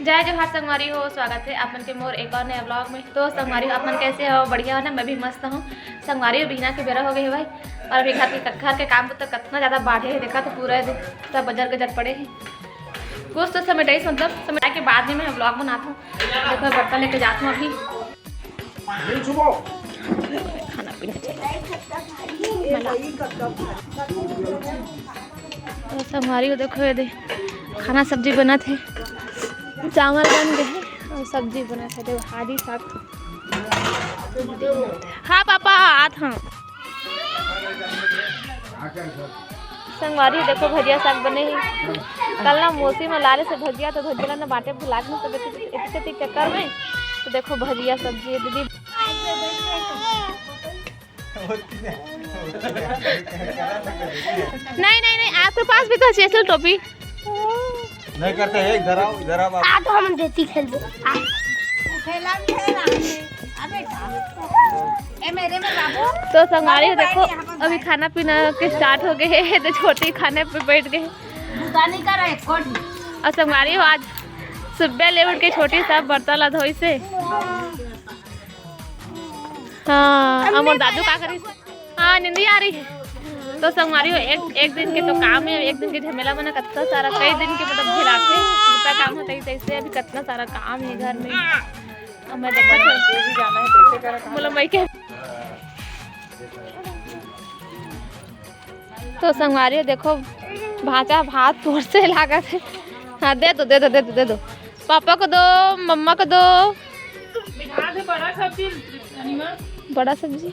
जय जोहार संगवारी हो, स्वागत है अपन के मोर एक और नया ब्लॉग में। तो संगवारी हो अपन कैसे हो? बढ़िया हो ना? मैं भी मस्त हूँ। संगवारी हो बिना के बेरा हो गए है भाई, और अभी घर के काम तो कितना ज़्यादा बाढ़े है, देखा तो पूरा सब बजर गजर पड़े हैं। कुछ तो समेटाई मतलब समेटा के बाद में मैं ब्लॉग बनाता हूँ। देखो बर्तन लेके जाता हूँ अभी, खाना पीना चाहिए। तो संगवारी हो देखो ये खाना सब्जी बना थे, चावल बन गए और सब्जी बना था। देखो हादी साग। हाँ पापा आत हाँ। संगवारी देखो भजिया साग बने ही। कल ना मौसी में लारे से भजिया तो भजिया ना बाटे भुला के इतने चक्कर में तो देखो भजिया सब्जी दीदी। नहीं आपके पास भी तो स्पेशल टोपी नहीं करते हैं। इधर आओ आ तो हम देती खेल दो तो संगवारी हो देखो अभी खाना पीना के स्टार्ट हो गए हैं। तो छोटी खाने पे बैठ गए और संगवारी हो आज सुबह ले उठ के छोटी सा बर्तन ला धोई से। हाँ अमर दादू का करी। हाँ नींदी आ रही है। तो संगवारी हो एक दिन के तो काम है, एक दिन के झमेला बना कितना सारा, कई दिन के मतलब खिलाते जितना काम होता है तैसे अभी कितना सारा काम है घर में। अब मैं देखा मतलब मैं क्या तो संगवारी हो देखो भाजा भात तोड़ से लागत है। हाँ दे दो पापा को दो, मम्मा को दो। बड़ा सब्जी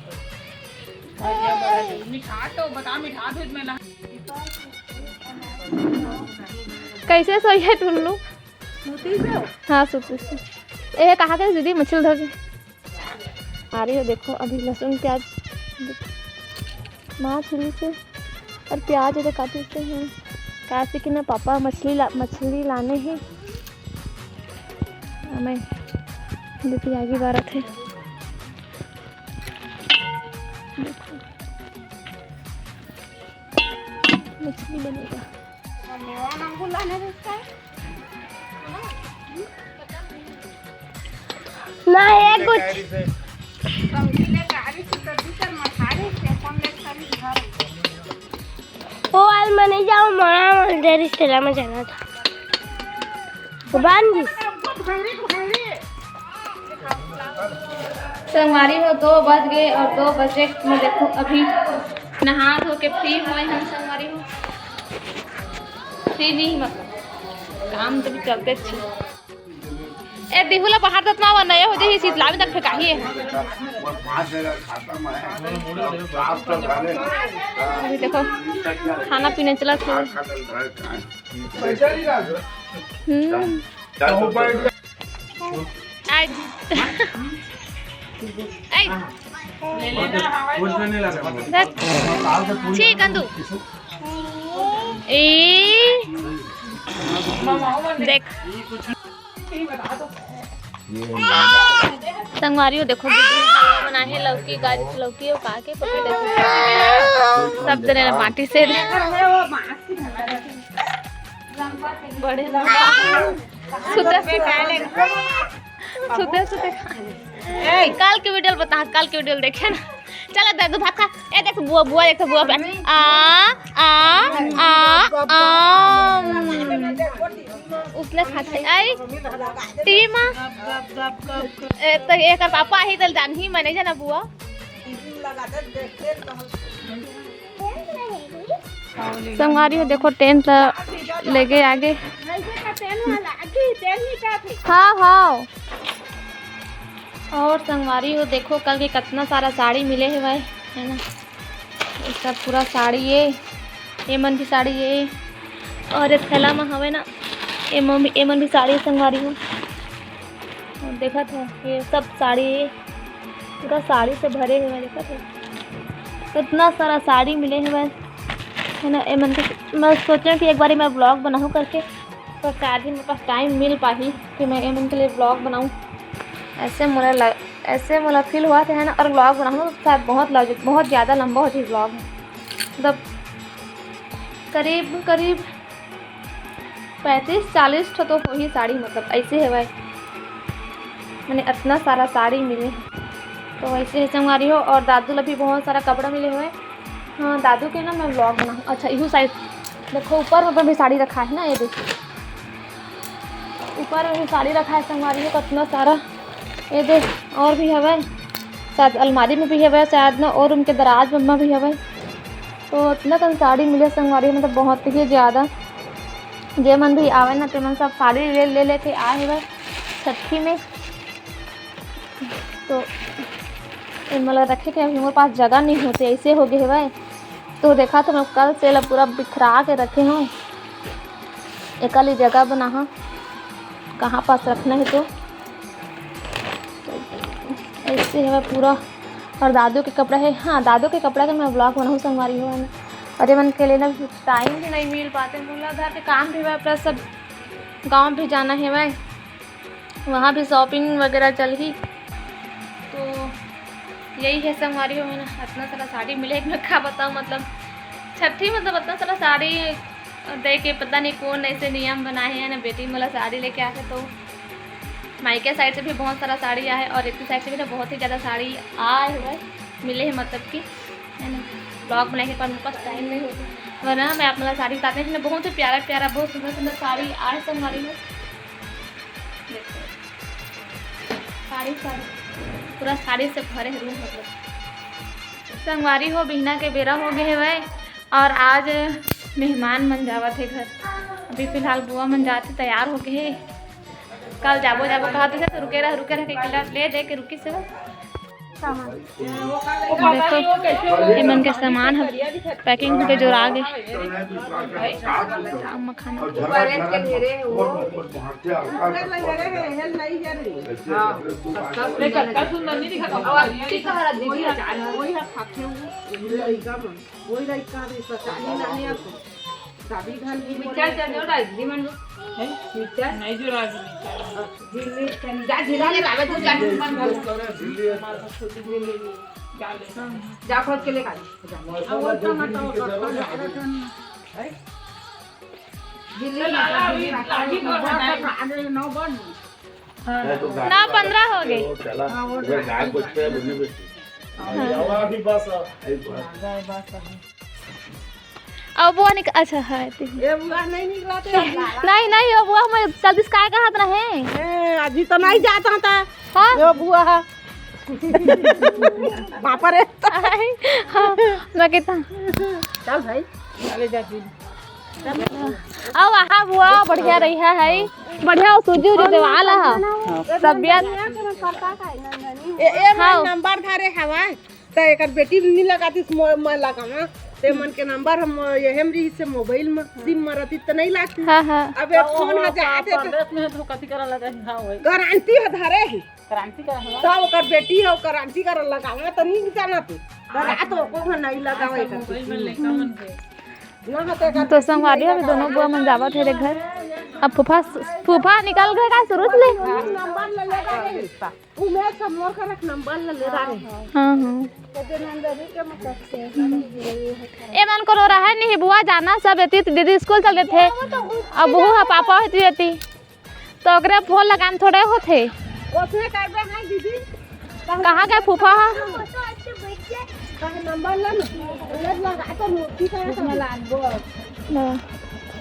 कैसे सोई है टुल्लू? हाँ सोती से ये कहा कर दीदी मछली धर आ रही हो। देखो अभी लहसुन प्याज मछली से और प्याज इधर काटते हैं कैसे कि ना पापा मछली लाने हैं। मैं दीदी आगे बारत है। देखो मछली बनेगा। ना है कुछ ओ आज मैं नहीं जाऊँ, मना देरी से में जाना था बांधी। संगवारी हो 2 बज गए और 2 बजे में देखो अभी नहा धो के फ्री हुए हम। संगवारी हो फ्री नहीं मतलब काम तो भी चलते अच्छी ए दिहुला पहाड़ तक ना नया हो जाए शीतला में तक फेंकाही है। अभी देखो खाना पीने चला था। ठीक अंदू देख संगवारी हो देखो बना है लौकी गाजर लौकी और काके सब जने माटी से बड़े सुते कल के वीडियो बता, कल के वीडियो देखे ना। चलो दादू भात खा। ए देख बुआ देख बुआ पे उसने खाते आई टीवी मां तो एक पापा ही तल जान ही मैंने जाना बुआ। संगवारी हो देखो टेंट लेके आगे। हाँ और संगवारी हो देखो कल के कितना सारा साड़ी मिले है भाई, है ना। इसका पूरा साड़ी ये मन की साड़ी ये और एक थैला में हवे ना एमन भी साड़ी संगवारी हो। और देखा था ये सब साड़ी पूरा साड़ी से भरे हुए देखा था कितना सारा साड़ी मिले हैं भाई, है ना। एमन के मैं सोचा कि एक बार मैं ब्लॉग बनाऊँ करके, पर शायद ही मेरे पास टाइम मिल पाही कि मैं एमन के लिए ब्लॉग बनाऊँ। ऐसे मुझे फील हुआ था, है ना। और ब्लॉग बनाऊँ शायद बहुत ज़्यादा लंबा हो जाए ब्लॉग, मतलब करीब 35-40 तो हो ही साड़ी, मतलब ऐसे है भाई। मैंने इतना सारा साड़ी मिले तो वैसे है संगवारी हो। और दादू ला भी बहुत सारा कपड़ा मिले हुए। हाँ दादू के ना मैं व्लॉग बनाऊँ। अच्छा इहू साइड देखो, ऊपर में भी साड़ी रखा है ना, ये देखो ऊपर में भी साड़ी रखा है संगवारी हो कितना सारा। ये देख और भी है भाई, शायद अलमारी में भी है भाई शायद ना, और उनके दराज में भी है भाई। तो इतना कम साड़ी मिले संगवारी, मतलब बहुत ही ज़्यादा। जे मन भी आवे ना ते मन सब साड़ी ले लेके आए भाई छठी में। तो मतलब रखे के हमारे पास जगह नहीं होती, ऐसे हो गए भाई। तो देखा तो मैं कल से पूरा बिखरा के रखे हूँ, एक ही जगह बना हाँ कहाँ पास रखना है। तो ऐसे है पूरा। और दादू के कपड़ा है, हाँ दादू के कपड़ा का मैं ब्लॉग बनाऊँ संगवारी हुआ ना। अरे मन के लिए ना टाइम भी नहीं मिल पाते, बोला घर के काम भी भाई, प्लस सब गांव भी जाना है भाई, वहाँ भी शॉपिंग वगैरह चल ही। तो यही है संगवारी हो ना, इतना सारा साड़ी मिले। मैं क्या बताऊँ, मतलब छठी मतलब इतना सारा साड़ी दे के पता नहीं कौन ऐसे नियम बनाए हैं ना, बेटी वाला साड़ी लेके आके। तो मायके साइड से भी बहुत सारा साड़ी आया है और एक साइड से भी ना बहुत ही ज़्यादा साड़ी आए हुए मिले हैं, मतलब कि है ना। ब्लॉग बनाने के बाद मेरे पास टाइम नहीं होता, वरना मैं अपना साड़ी बताते हैं। बहुत ही प्यारा प्यारा बहुत सुंदर सुंदर साड़ी आए संगवारी में। साड़ी पूरा साड़ी से भरे रूम, मतलब संगवारी हो बिहना के बेरा हो गए है भाई। और आज मेहमान मन जावत है घर। अभी फिलहाल बुआ मन जाते तैयार हो गए। कल जाबो कहते थे तो रुके रह किला ले दे के रुकी से देखो ये मन के सामान है पैकिंग के जो आ गए मखाना। जा खोज के लेकर ना 15 हो गए। अब बुआ अच्छा है ये बुआ नहीं निकलाते नहीं अब बुआ मैं जल्दी से काय कहत रहे अभी तो नहीं जाता था। हाँ ये बुआ पापा रे हाँ मैं कहता चल भाई चले जाती अब आहा बुआ बढ़िया रही है बढ़िया सूजी उजी देवाला है तबियत ए नंबर धारे हवा तो एक बेटी नहीं लगाती मैं लगावा ते मन के नंबर हम यहम रही से मोबाइल में सिम मरती तो नहीं लागती। हां हां अब फोन ह जाते तो कथि कर लगा हां गारंटी है धारे ही गारंटी कर तो ओकर बेटी है गारंटी कर लगावा तो नहीं जाना तू रात को नहीं लगावे तो संगवारी अभी दोनों बुआ मन जावत है रे घर। अब फूफा निकल गए का शुरू से नंबर ले लेगा उमेश सब मोर का नंबर ले रहा है। हां हां ए मन को रो रहा है नहीं बुआ जाना सब एती दीदी स्कूल चल गए थे अब बहू है पापा होती रहती तो ओकरे फोन लगाम थोड़े होते ओसने करबे है दीदी कहां गए फूफा नंबर ले लगा तो मोती का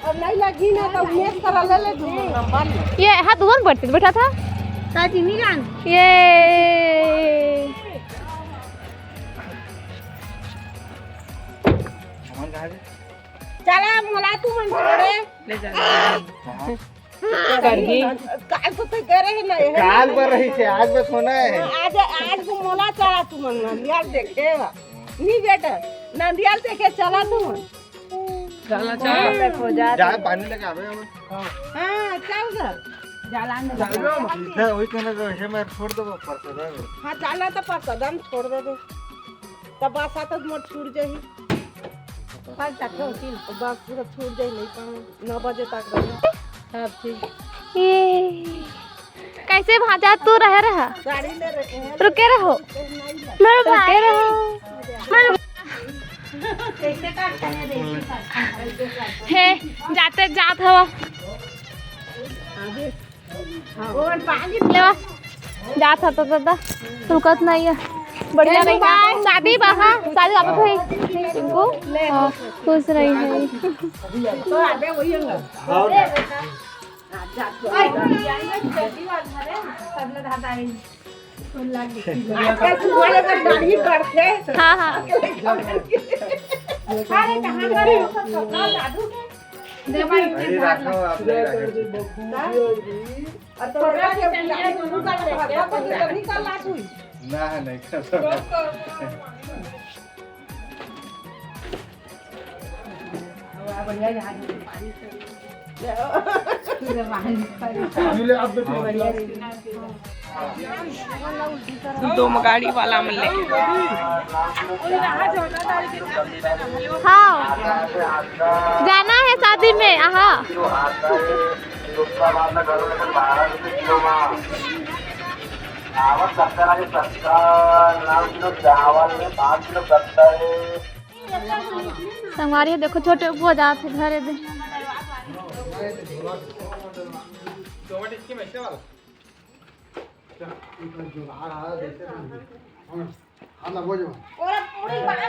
और नहीं लगी ना तो उमेश करा ले नंबर ये हाथ दोनों बढ़ते बैठा था काजी नहीं जान ये चला मोला तू मन छोड़े ले जा करगी काल तो करे है ना काल पर रही थे आज बस होना है आज को मोला चला तू मन नंदियाल देखेगा नहीं बेटा नंदियाल देखे चला तू चला देखो जा पानी लगा आवे हां चल जा जालान इधर वही कहना तो है मैं छोड़ दो पर कदम हां चला तो पर कदम छोड़ दे तब बासा तो मोट छूट जाही पाँच तक होती बस पूरा छूट जाए नहीं पाऊँ 9 बजे तक रहे सब ठीक ये कैसे भाजा तू रहा गाड़ी ले रहे हैं रुके रहो मेरे भाई रुके रहो कैसे काटते हैं हे जाते जात हवा लेवा जात था तो दादा रुकत नहीं है बढ़िया रही शादी बहा शादी आप हुई टिंकू हाँ, खुश रही है हाँ हाँ नहीं दो गाड़ी वाला में लेके हाँ जाना है शादी में हाँ संगवारी देखो छोटे बुआ जाते घर दे पूरी बांधा